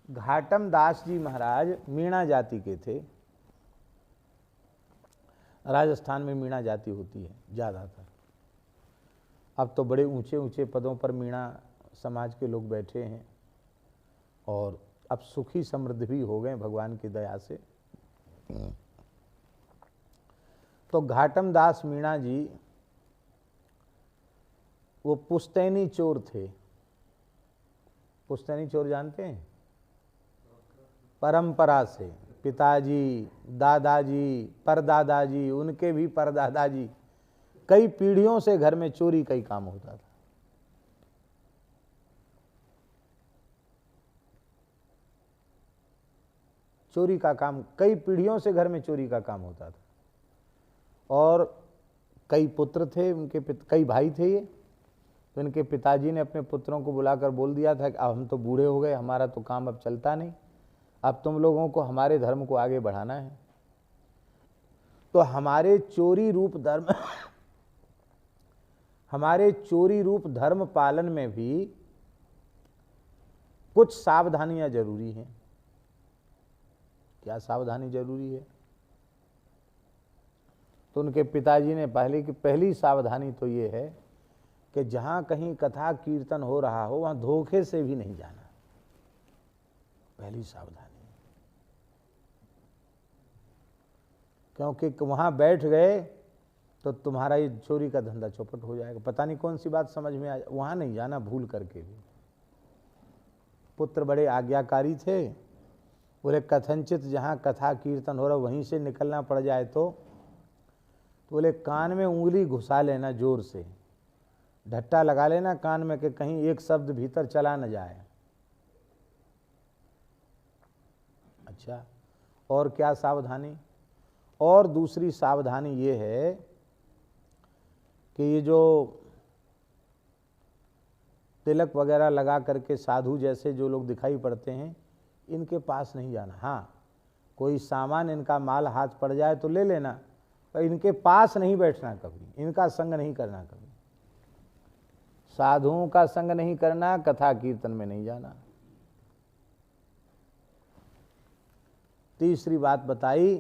घाटम दास जी महाराज मीणा जाति के थे। राजस्थान में मीणा जाति होती है ज़्यादातर। अब तो बड़े ऊंचे ऊंचे पदों पर मीणा समाज के लोग बैठे हैं और अब सुखी समृद्ध भी हो गए भगवान की दया से। तो घाटम दास मीणा जी वो पुश्तैनी चोर थे। पुश्तैनी चोर जानते हैं? परंपरा से पिताजी, दादाजी, परदादाजी, उनके भी परदादाजी, कई पीढ़ियों से घर में चोरी का ही काम होता था। चोरी का काम कई पीढ़ियों से घर में चोरी का काम होता था। और कई पुत्र थे उनके, कई भाई थे ये। तो इनके पिताजी ने अपने पुत्रों को बुलाकर बोल दिया था कि अब हम तो बूढ़े हो गए, हमारा तो काम अब चलता नहीं, अब तुम लोगों को हमारे धर्म को आगे बढ़ाना है। तो हमारे चोरी रूप धर्म हमारे चोरी रूप धर्म पालन में भी कुछ सावधानियां जरूरी हैं। क्या सावधानी जरूरी है? तो उनके पिताजी ने पहली सावधानी तो ये है कि जहां कहीं कथा कीर्तन हो रहा हो वहां धोखे से भी नहीं जाना। पहली सावधानी, क्योंकि वहां बैठ गए तो तुम्हारा ये चोरी का धंधा चौपट हो जाएगा। पता नहीं कौन सी बात समझ में आ, वहां नहीं जाना भूल करके भी। पुत्र बड़े आज्ञाकारी थे, बोले कथनचित जहां कथा कीर्तन हो रहा वहीं से निकलना पड़ जाए तो बोले कान में उंगली घुसा लेना, जोर से ढट्टा लगा लेना कान में कि कहीं एक शब्द भीतर चला न जाए। अच्छा, और क्या सावधानी? और दूसरी सावधानी ये है कि ये जो तिलक वगैरह लगा करके साधु जैसे जो लोग दिखाई पड़ते हैं, इनके पास नहीं जाना। हाँ, कोई सामान इनका माल हाथ पड़ जाए तो ले लेना, पर इनके पास नहीं बैठना कभी, इनका संग नहीं करना कभी। साधुओं का संग नहीं करना, कथा कीर्तन में नहीं जाना। तीसरी बात बताई,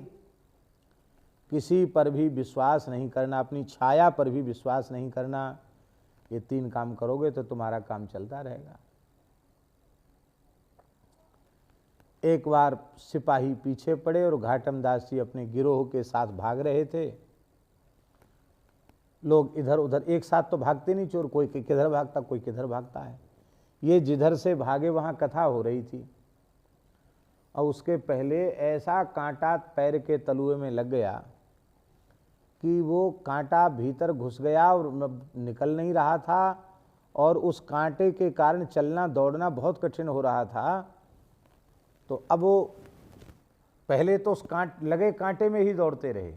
किसी पर भी विश्वास नहीं करना, अपनी छाया पर भी विश्वास नहीं करना। ये 3 काम करोगे तो तुम्हारा काम चलता रहेगा। एक बार सिपाही पीछे पड़े और घाटम दास जी अपने गिरोह के साथ भाग रहे थे। लोग इधर उधर एक साथ तो भागते नहीं चोर, कोई किधर भागता कोई किधर भागता है। ये जिधर से भागे वहां कथा हो रही थी और उसके पहले ऐसा कांटा पैर के तलुए में लग गया कि वो कांटा भीतर घुस गया और निकल नहीं रहा था, और उस कांटे के कारण चलना दौड़ना बहुत कठिन हो रहा था। तो अब वो पहले तो उस लगे कांटे में ही दौड़ते रहे,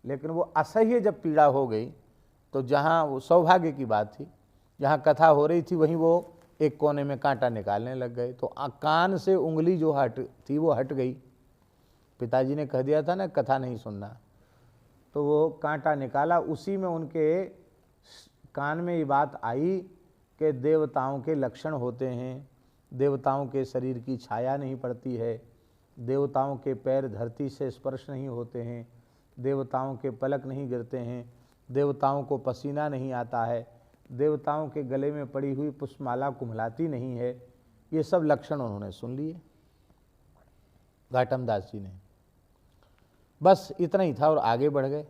लेकिन वो असह्य जब पीड़ा हो गई तो जहाँ वो सौभाग्य की बात थी, जहाँ कथा हो रही थी वहीं वो एक कोने में कांटा निकालने लग गए। तो कान से उंगली जो हट थी वो हट गई। पिताजी ने कह दिया था ना कथा नहीं सुनना, तो वो कांटा निकाला। उसी में उनके कान में ये बात आई कि देवताओं के लक्षण होते हैं, देवताओं के शरीर की छाया नहीं पड़ती है, देवताओं के पैर धरती से स्पर्श नहीं होते हैं, देवताओं के पलक नहीं गिरते हैं, देवताओं को पसीना नहीं आता है, देवताओं के गले में पड़ी हुई पुष्पमाला कुम्हलाती नहीं है। ये सब लक्षण उन्होंने सुन लिए घाटम दास जी ने। बस इतना ही था और आगे बढ़ गए।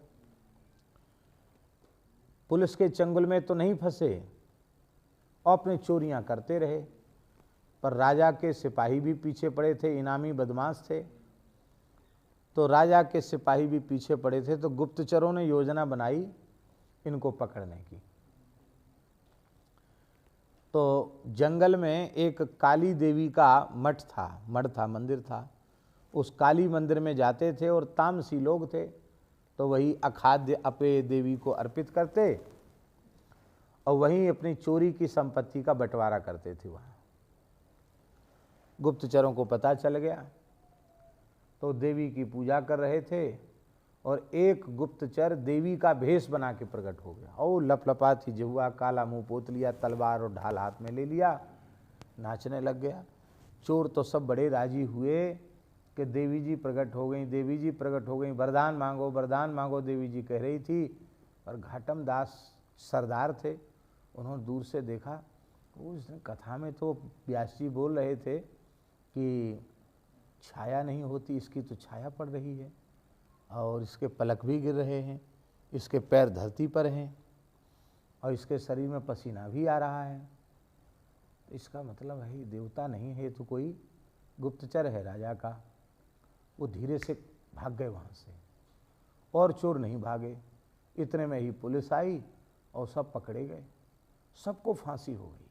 पुलिस के चंगुल में तो नहीं फंसे और अपनी चोरियां करते रहे, पर राजा के सिपाही भी पीछे पड़े थे, इनामी बदमाश थे। तो राजा के सिपाही भी पीछे पड़े थे, तो गुप्तचरों ने योजना बनाई इनको पकड़ने की। तो जंगल में एक काली देवी का मठ था, मंदिर था। उस काली मंदिर में जाते थे और तामसी लोग थे, तो वही अखाद्य अपेय देवी को अर्पित करते और वहीं अपनी चोरी की संपत्ति का बंटवारा करते थे। वहाँ गुप्तचरों को पता चल गया, तो देवी की पूजा कर रहे थे और एक गुप्तचर देवी का भेष बना के प्रकट हो गया और लपलपाती जिह्वा, काला मुंह पोत लिया, तलवार और ढाल हाथ में ले लिया, नाचने लग गया। चोर तो सब बड़े राजी हुए कि देवी जी प्रकट हो गई, देवी जी प्रकट हो गई, वरदान मांगो देवी जी कह रही थी। और घाटम दास सरदार थे, उन्होंने दूर से देखा, उस कथा में तो व्यास जी बोल रहे थे कि छाया नहीं होती, इसकी तो छाया पड़ रही है, और इसके पलक भी गिर रहे हैं, इसके पैर धरती पर हैं, और इसके शरीर में पसीना भी आ रहा है। इसका मतलब है देवता नहीं है तो कोई गुप्तचर है राजा का। वो धीरे से भाग गए वहाँ से, और चोर नहीं भागे। इतने में ही पुलिस आई और सब पकड़े गए, सबको फांसी हो गई,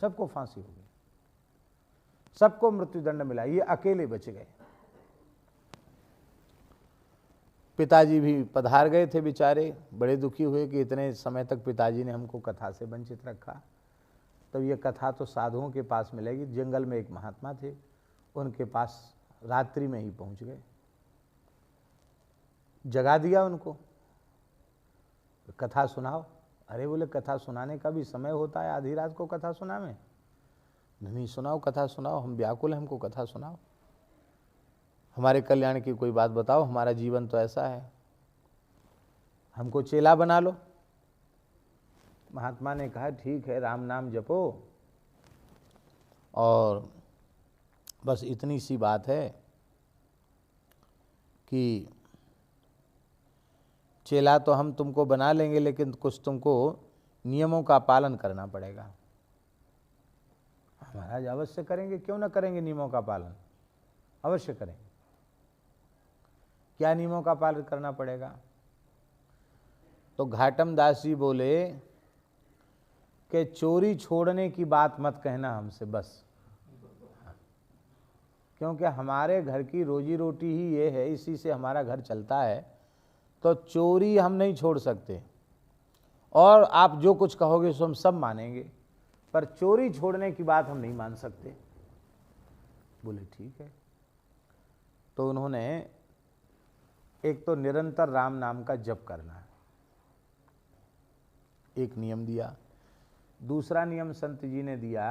सबको फांसी हो गई, सबको मृत्युदंड मिला, ये अकेले बच गए। पिताजी भी पधार गए थे बेचारे, बड़े दुखी हुए कि इतने समय तक पिताजी ने हमको कथा से वंचित रखा। तब ये कथा तो साधुओं के पास मिलेगी। जंगल में एक महात्मा थे, उनके पास रात्रि में ही पहुंच गए, जगा दिया उनको, कथा सुनाओ। अरे बोले कथा सुनाने का भी समय होता है, आधी रात को कथा सुनावे? नहीं, सुनाओ, कथा सुनाओ, हम व्याकुल हैं, हमको कथा सुनाओ, हमारे कल्याण की कोई बात बताओ, हमारा जीवन तो ऐसा है, हमको चेला बना लो। महात्मा ने कहा ठीक है, राम नाम जपो, और बस इतनी सी बात है कि चेला तो हम तुमको बना लेंगे, लेकिन कुछ तुमको नियमों का पालन करना पड़ेगा। महाराज अवश्य करेंगे, क्यों ना करेंगे, नियमों का पालन अवश्य करेंगे। क्या नियमों का पालन करना पड़ेगा? तो घाटम दास जी बोले कि चोरी छोड़ने की बात मत कहना हमसे बस, क्योंकि हमारे घर की रोजी रोटी ही ये है, इसी से हमारा घर चलता है, तो चोरी हम नहीं छोड़ सकते, और आप जो कुछ कहोगे सो हम सब मानेंगे, पर चोरी छोड़ने की बात हम नहीं मान सकते। बोले ठीक है। तो उन्होंने एक तो निरंतर राम नाम का जप करना है, एक नियम दिया। दूसरा नियम संत जी ने दिया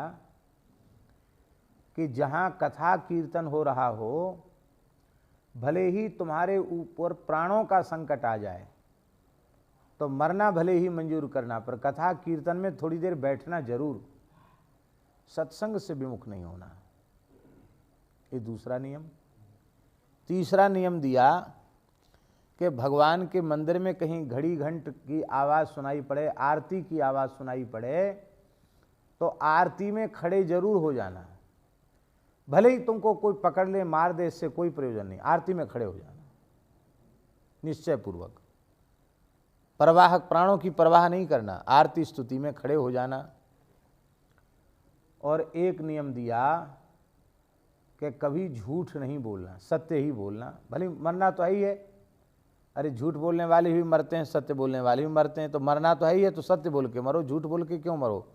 कि जहां कथा कीर्तन हो रहा हो, भले ही तुम्हारे ऊपर प्राणों का संकट आ जाए तो मरना भले ही मंजूर करना, पर कथा कीर्तन में थोड़ी देर बैठना जरूर, सत्संग से विमुख नहीं होना। ये दूसरा नियम। तीसरा नियम दिया कि भगवान के मंदिर में कहीं घड़ी घंट की आवाज़ सुनाई पड़े, आरती की आवाज़ सुनाई पड़े, तो आरती में खड़े जरूर हो जाना, भले ही तुमको कोई पकड़ ले मार दे, इससे कोई प्रयोजन नहीं, आरती में खड़े हो जाना निश्चय पूर्वक। प्रवाह, प्राणों की परवाह नहीं करना, आरती स्तुति में खड़े हो जाना। और एक नियम दिया कि कभी झूठ नहीं बोलना, सत्य ही बोलना, भले मरना तो है ही है। अरे झूठ बोलने वाले भी मरते हैं, सत्य बोलने वाले भी मरते हैं, तो मरना तो है ही है, तो सत्य बोल के मरो, झूठ बोल के क्यों मरो?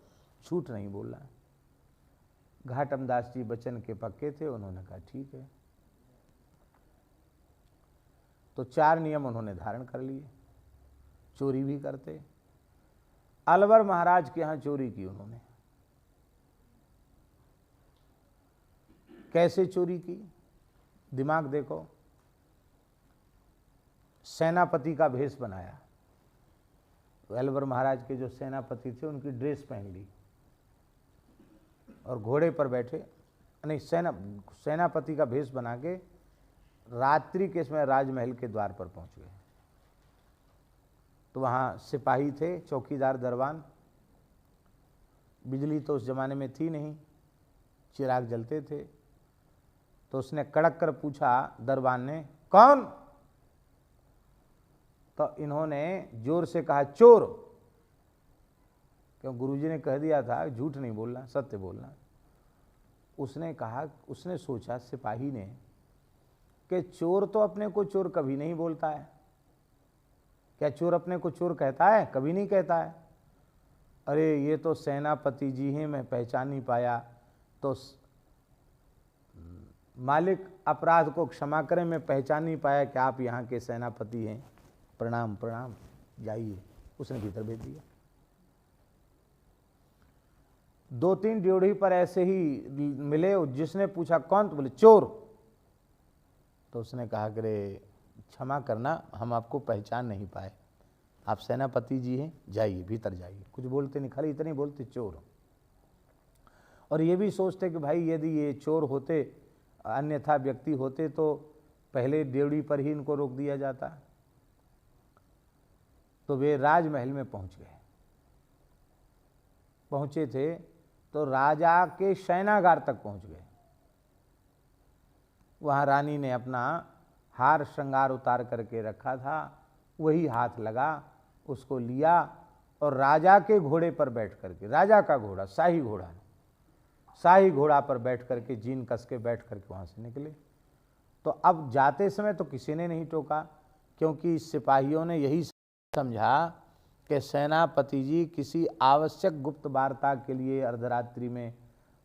झूठ नहीं बोलना। घाटम दास जी वचन के पक्के थे, उन्होंने कहा ठीक है। तो 4 नियम उन्होंने धारण कर लिए। चोरी भी करते, अलवर महाराज के यहाँ चोरी की उन्होंने। कैसे चोरी की, दिमाग देखो। सेनापति का भेष बनाया, अलवर महाराज के जो सेनापति थे उनकी ड्रेस पहन ली, और घोड़े पर बैठे, नहीं सेनापति का भेष बना के रात्रि के समय राजमहल के द्वार पर पहुंच गए। तो वहाँ सिपाही थे, चौकीदार, दरबान। बिजली तो उस जमाने में थी नहीं, चिराग जलते थे। तो उसने कड़क कर पूछा दरबान ने, कौन? तो इन्होंने जोर से कहा चोर, क्यों गुरुजी ने कह दिया था झूठ नहीं बोलना, सत्य बोलना। उसने कहा, उसने सोचा सिपाही ने कि चोर तो अपने को चोर कभी नहीं बोलता है, क्या चोर अपने को चोर कहता है? कभी नहीं कहता है। अरे ये तो सेनापति जी हैं, मैं पहचान नहीं पाया। तो मालिक अपराध को क्षमा करें, मैं पहचान नहीं पाया कि आप यहाँ के सेनापति हैं, प्रणाम प्रणाम, जाइए। उसने भीतर भेज दिया। 2-3 ड्योढ़ी पर ऐसे ही मिले, जिसने पूछा कौन, तो बोले चोर। तो उसने कहा कि रे क्षमा करना, हम आपको पहचान नहीं पाए, आप सेनापति जी हैं, जाइए भीतर जाइए। कुछ बोलते नहीं, खाली इतने बोलते चोर। और ये भी सोचते कि भाई यदि ये चोर होते, अन्यथा व्यक्ति होते, तो पहले ड्योढ़ी पर ही इनको रोक दिया जाता। तो वे राजमहल में पहुंच गए। पहुंचे थे तो राजा के शयनागार तक पहुंच गए। वहां रानी ने अपना हार श्रृंगार उतार करके रखा था, वही हाथ लगा, उसको लिया और राजा के घोड़े पर बैठ करके, राजा का घोड़ा, शाही घोड़ा पर बैठ करके, जीन कस के बैठ करके वहां से निकले। तो अब जाते समय तो किसी ने नहीं टोका, क्योंकि सिपाहियों ने यही समझा कि सेनापति जी किसी आवश्यक गुप्त वार्ता के लिए अर्धरात्रि में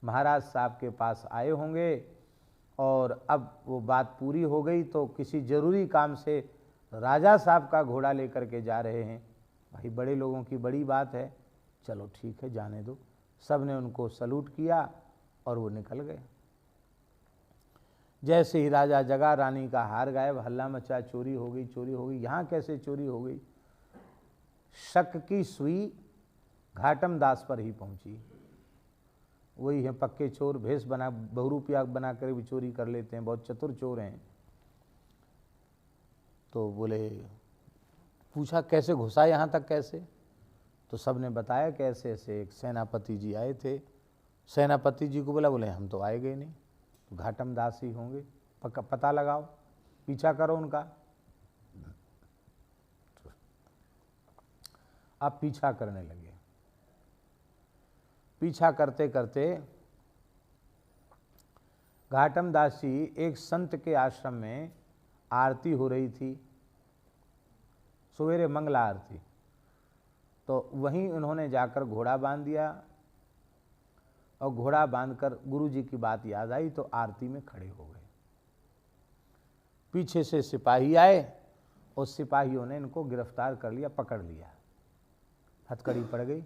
महाराज साहब के पास आए होंगे, और अब वो बात पूरी हो गई तो किसी जरूरी काम से राजा साहब का घोड़ा लेकर के जा रहे हैं। भाई बड़े लोगों की बड़ी बात है, चलो ठीक है जाने दो। सब ने उनको सलूट किया और वो निकल गए। जैसे ही राजा जगा, रानी का हार गायब, हल्ला मचा, चोरी हो गई, चोरी हो गई। यहाँ कैसे चोरी हो गई? शक की सुई घाटम दास पर ही पहुंची। वही है पक्के चोर, भेष बना, बहुरूपिया बना कर भी चोरी कर लेते हैं, बहुत चतुर चोर हैं। तो बोले, पूछा कैसे घुसा यहाँ तक, कैसे? तो सब ने बताया कि ऐसे ऐसे एक सेनापति जी आए थे। सेनापति जी को बोले हम तो आए गए नहीं, तो घाटम दास ही होंगे, पता लगाओ, पीछा करो उनका। अब पीछा करने लगे। पीछा करते करते घाटम दास जी एक संत के आश्रम में आरती हो रही थी, सवेरे मंगला आरती। तो वहीं उन्होंने जाकर घोड़ा बांध दिया, और घोड़ा बांधकर गुरु जी की बात याद आई तो आरती में खड़े हो गए। पीछे से सिपाही आए, उस सिपाहियों ने इनको गिरफ्तार कर लिया, पकड़ लिया। हथकड़ी पड़ गई।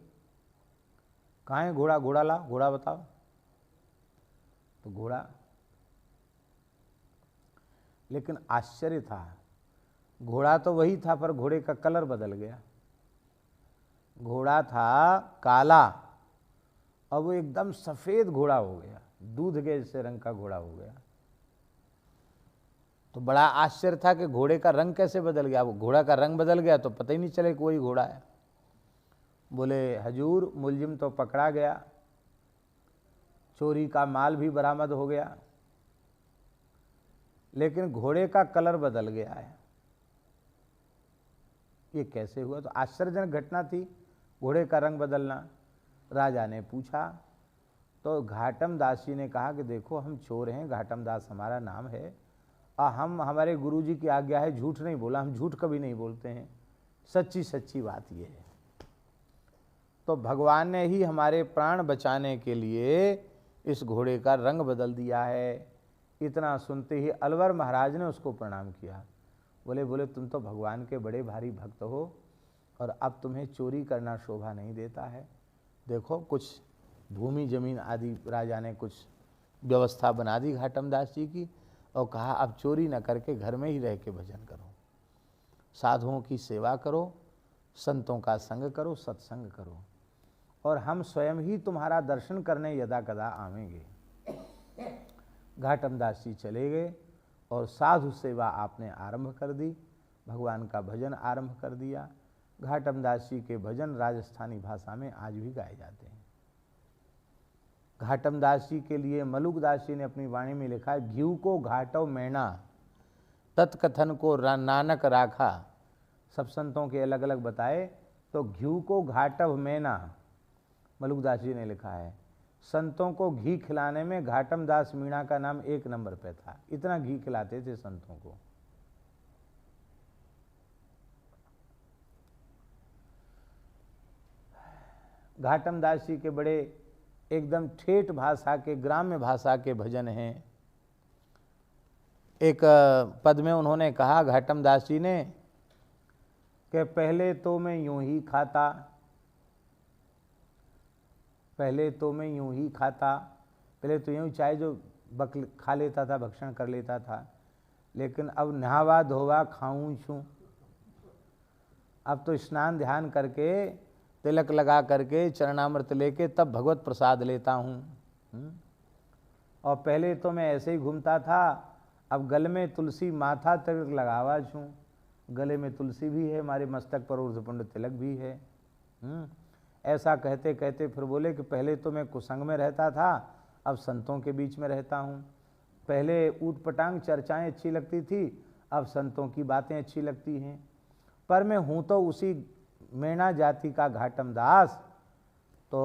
कहाँ है घोड़ा? घोड़ा ला, घोड़ा बताओ। तो घोड़ा, लेकिन आश्चर्य था, घोड़ा तो वही था पर घोड़े का कलर बदल गया। घोड़ा था काला, अब वो एकदम सफेद घोड़ा हो गया, दूध के जैसे रंग का घोड़ा हो गया। तो बड़ा आश्चर्य था कि घोड़े का रंग कैसे बदल गया। वो घोड़ा का रंग बदल गया तो पता ही नहीं चले कि वही घोड़ा है। बोले हजूर, मुलजिम तो पकड़ा गया, चोरी का माल भी बरामद हो गया, लेकिन घोड़े का कलर बदल गया है, ये कैसे हुआ? तो आश्चर्यजनक घटना थी घोड़े का रंग बदलना। राजा ने पूछा तो घाटम दास जी ने कहा कि देखो हम चोर हैं, घाटम दास हमारा नाम है, और हम, हमारे गुरुजी की आज्ञा है, झूठ नहीं बोला, हम झूठ कभी नहीं बोलते हैं, सच्ची सच्ची बात ये है। तो भगवान ने ही हमारे प्राण बचाने के लिए इस घोड़े का रंग बदल दिया है। इतना सुनते ही अलवर महाराज ने उसको प्रणाम किया। बोले तुम तो भगवान के बड़े भारी भक्त हो, और अब तुम्हें चोरी करना शोभा नहीं देता है। देखो कुछ भूमि जमीन आदि राजा ने कुछ व्यवस्था बना दी घाटम दास जी की, और कहा अब चोरी न करके घर में ही रह के भजन करो, साधुओं की सेवा करो, संतों का संग करो, सत्संग करो, और हम स्वयं ही तुम्हारा दर्शन करने यदा कदा आवेंगे। घाटम दास जी चले गए और साधु सेवा आपने आरंभ कर दी, भगवान का भजन आरंभ कर दिया। घाटम दास जी के भजन राजस्थानी भाषा में आज भी गाए जाते हैं। घाटम दास जी के लिए मलुक दास जी ने अपनी वाणी में लिखा है, घीव को घाटव मैना, तत्कथन को नानक राखा। सब संतों के अलग अलग बताए, तो घीव को घाटव मैना मलुक दास जी ने लिखा है। संतों को घी खिलाने में घाटम दास मीणा का नाम 1 नंबर पे था, इतना घी खिलाते थे संतों को। घाटम दास जी के बड़े एकदम ठेठ भाषा के, ग्राम्य भाषा के भजन हैं। एक पद में उन्होंने कहा घाटम दास जी ने कि पहले तो मैं यूं ही खाता, पहले तो मैं यूं ही खाता, पहले तो यूं चाय जो खा लेता था, भक्षण कर लेता था, लेकिन अब नहावा धोवा खाऊं छूं। अब तो स्नान ध्यान करके, तिलक लगा करके, चरणामृत लेके तब भगवत प्रसाद लेता हूँ। और पहले तो मैं ऐसे ही घूमता था, अब गले में तुलसी माथा तिलक लगावा छूं। गले में तुलसी भी है, हमारे मस्तक पर ऊर्ध्वपुंड तिलक भी है। ऐसा कहते कहते फिर बोले कि पहले तो मैं कुसंग में रहता था, अब संतों के बीच में रहता हूँ। पहले ऊट पटांग चर्चाएं अच्छी लगती थी, अब संतों की बातें अच्छी लगती हैं। पर मैं हूँ तो उसी मेणा जाति का घाटम दास। तो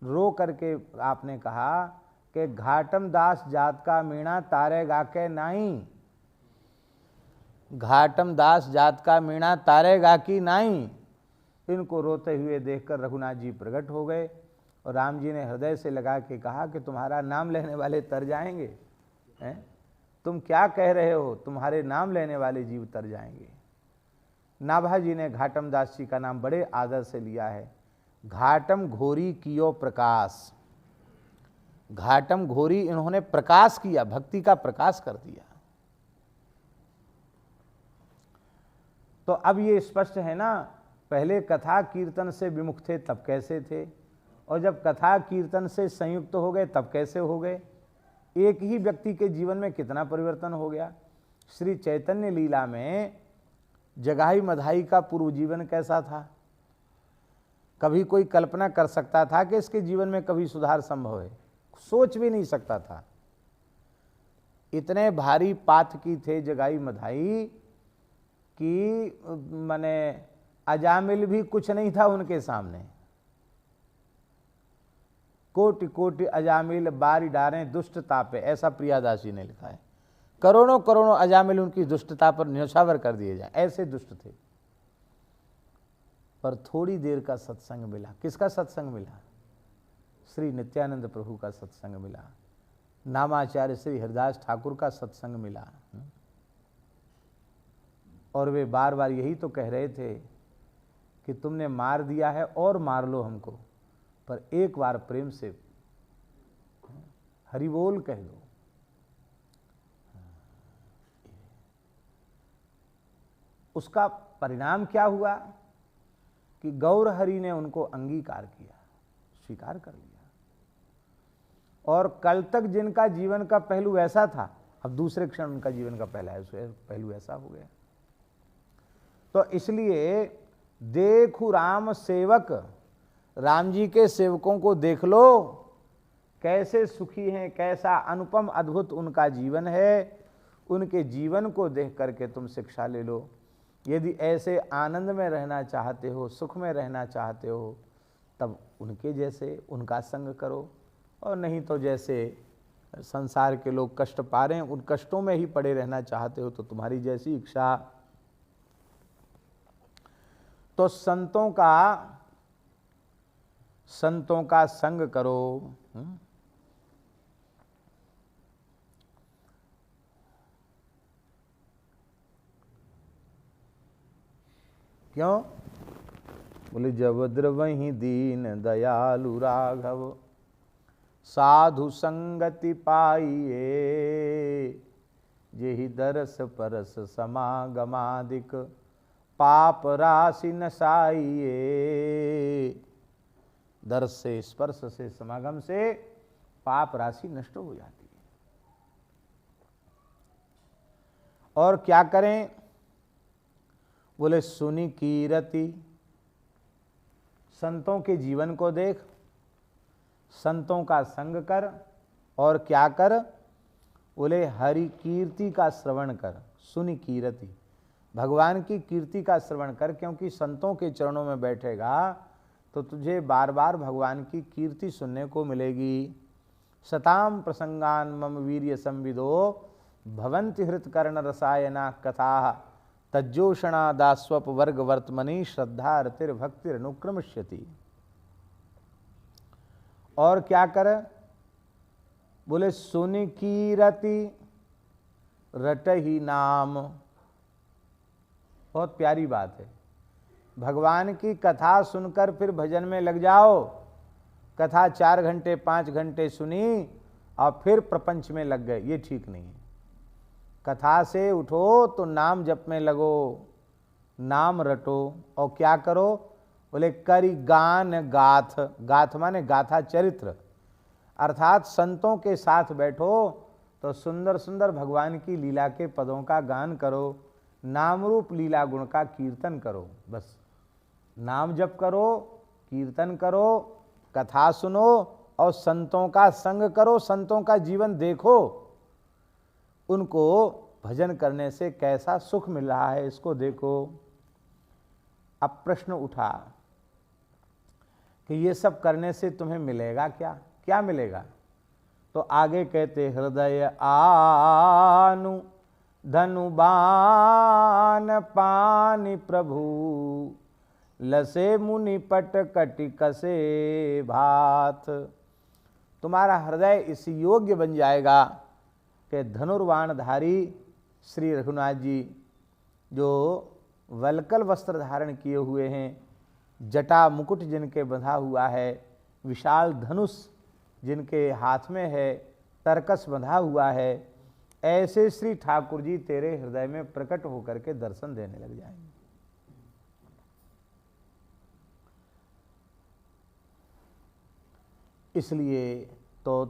रो करके आपने कहा कि घाटम दास जात का मीणा तारेगा के नहीं, घाटम दास जात का मीणा तारेगा की नहीं। इनको रोते हुए देखकर रघुनाथ जी प्रकट हो गए और राम जी ने हृदय से लगा के कहा कि तुम्हारा नाम लेने वाले तर जाएंगे, हैं? तुम क्या कह रहे हो, तुम्हारे नाम लेने वाले जीव तर जाएंगे। नाभा जी ने घाटम दास जी का नाम बड़े आदर से लिया है। घाटम घोरी कियो प्रकाश, घाटम घोरी इन्होंने प्रकाश किया, भक्ति का प्रकाश कर दिया। तो अब ये स्पष्ट है ना, पहले कथा कीर्तन से विमुख थे तब कैसे थे, और जब कथा कीर्तन से संयुक्त हो गए तब कैसे हो गए। एक ही व्यक्ति के जीवन में कितना परिवर्तन हो गया। श्री चैतन्य लीला में जगाई मधाई का पूर्व जीवन कैसा था, कभी कोई कल्पना कर सकता था कि इसके जीवन में कभी सुधार संभव है? सोच भी नहीं सकता था। इतने भारी पातकी थे जगाई मधाई कि माने अजामिल भी कुछ नहीं था उनके सामने। कोटि कोटि अजामिल बारी डारें दुष्टता पे, ऐसा प्रियादासी ने लिखा है। करोड़ों करोड़ों अजामिल उनकी दुष्टता पर न्यौछावर कर दिए जाए, ऐसे दुष्ट थे। पर थोड़ी देर का सत्संग मिला। किसका सत्संग मिला? श्री नित्यानंद प्रभु का सत्संग मिला, नामाचार्य श्री हरिदास ठाकुर का सत्संग मिला। और वे बार बार यही तो कह रहे थे कि तुमने मार दिया है और मार लो हमको, पर एक बार प्रेम से हरि बोल कह दो। उसका परिणाम क्या हुआ कि गौर हरि ने उनको अंगीकार किया, स्वीकार कर लिया। और कल तक जिनका जीवन का पहलू ऐसा था, अब दूसरे क्षण उनका जीवन का पहलू ऐसा हो गया। तो इसलिए देखो राम सेवक, राम जी के सेवकों को देख लो, कैसे सुखी हैं, कैसा अनुपम अद्भुत उनका जीवन है। उनके जीवन को देख करके तुम शिक्षा ले लो। यदि ऐसे आनंद में रहना चाहते हो, सुख में रहना चाहते हो, तब उनके जैसे उनका संग करो, और नहीं तो जैसे संसार के लोग कष्ट पा रहे हैं उन कष्टों में ही पड़े रहना चाहते हो तो तुम्हारी जैसी इच्छा। तो संतों का संग करो। क्यों? बोले जब द्रवहि दीन दयालु राघव, साधु संगति पाइए, जेहि दरस परस समागमादिक, पाप राशि नसाइए। दर्श से, स्पर्श से, समागम से पाप राशि नष्ट हो जाती है। और क्या करें? बोले सुनी कीरति, संतों के जीवन को देख, संतों का संग कर, और क्या कर? बोले हरि कीर्ति का श्रवण कर। सुनी कीरति, भगवान की कीर्ति का श्रवण कर, क्योंकि संतों के चरणों में बैठेगा तो तुझे बार बार भगवान की कीर्ति सुनने को मिलेगी। सताम प्रसंगान मम वीर्य संविदो, भवन्ति हृतकर्ण रसायना कथा, तज्जोषणा दास्वप वर्ग वर्तमनि, श्रद्धा रतिर भक्तिर अनुक्रमश्यति। और क्या कर? बोले सुनि कीरति रटहि नाम। बहुत प्यारी बात है। भगवान की कथा सुनकर फिर भजन में लग जाओ, कथा 4 घंटे 5 घंटे सुनी और फिर प्रपंच में लग गए, ये ठीक नहीं है। कथा से उठो तो नाम जप में लगो, नाम रटो और क्या करो, बोले करी गान गाथ, गाथ माने गाथा चरित्र, अर्थात संतों के साथ बैठो तो सुंदर सुंदर भगवान की लीला के पदों का गान करो, नाम रूप लीला गुण का कीर्तन करो। बस नाम जप करो, कीर्तन करो, कथा सुनो और संतों का संग करो, संतों का जीवन देखो, उनको भजन करने से कैसा सुख मिल रहा है इसको देखो। अब प्रश्न उठा कि ये सब करने से तुम्हें मिलेगा क्या, क्या मिलेगा? तो आगे कहते हृदय आनु धनुबान पानि प्रभु, लसे मुनि पट कटि कसे भात। तुम्हारा हृदय इस योग्य बन जाएगा कि धनुर्बाणधारी श्री रघुनाथ जी जो वलकल वस्त्र धारण किए हुए हैं, जटा मुकुट जिनके बंधा हुआ है, विशाल धनुष जिनके हाथ में है, तरकस बंधा हुआ है, ऐसे श्री ठाकुर जी तेरे हृदय में प्रकट होकर के दर्शन देने लग जाएंगे। इसलिए तो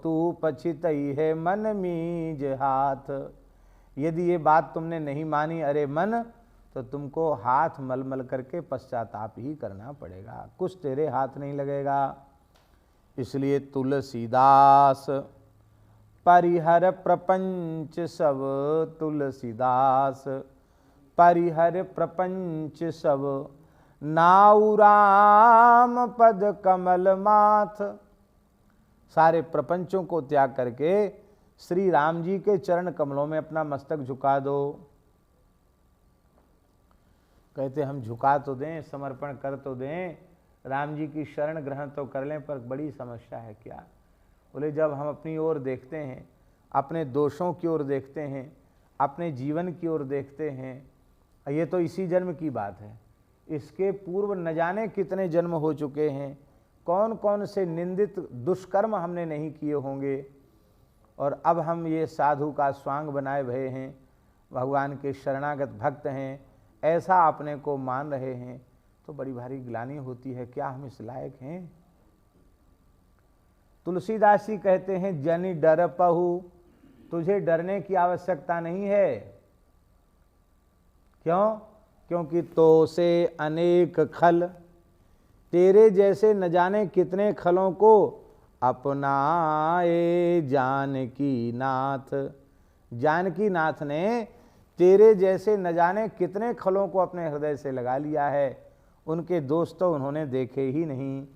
तू पछितई है मन मीज हाथ। यदि ये बात तुमने नहीं मानी अरे मन, तो तुमको हाथ मलमल करके पश्चाताप ही करना पड़ेगा, कुछ तेरे हाथ नहीं लगेगा। इसलिए तुलसीदास परिहर प्रपंच सब, तुलसीदास परिहर प्रपंच सब, नाउ राम पद कमल माथ। सारे प्रपंचों को त्याग करके श्री राम जी के चरण कमलों में अपना मस्तक झुका दो। कहते हम झुका तो दें, समर्पण कर तो दें, राम जी की शरण ग्रहण तो कर लें, पर बड़ी समस्या है क्या? बोले जब हम अपनी ओर देखते हैं, अपने दोषों की ओर देखते हैं, अपने जीवन की ओर देखते हैं, ये तो इसी जन्म की बात है, इसके पूर्व न जाने कितने जन्म हो चुके हैं, कौन कौन से निंदित दुष्कर्म हमने नहीं किए होंगे, और अब हम ये साधु का स्वांग बनाए भये हैं, भगवान के शरणागत भक्त हैं, ऐसा अपने को मान रहे हैं, तो बड़ी भारी ग्लानि होती है, क्या हम इस लायक हैं? तुलसीदास जी कहते हैं जनि डर पहु, तुझे डरने की आवश्यकता नहीं है। क्यों? क्योंकि तो से अनेक खल, तेरे जैसे न जाने कितने खलों को अपनाए जानकी नाथ। जानकी नाथ ने तेरे जैसे न जाने कितने खलों को अपने हृदय से लगा लिया है, उनके दोस्त तो उन्होंने देखे ही नहीं।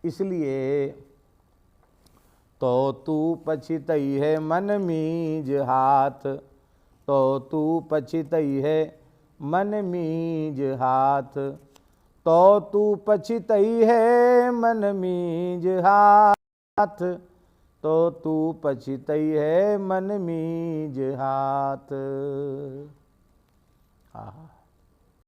इसलिए तो तू पछितई है मन मीज हाथ, तो तू पछितई है मन मीज हाथ, तो तू पछितई है मन मीज हाथ, तो तू पछितई है मन मीज हाथ। हाँ।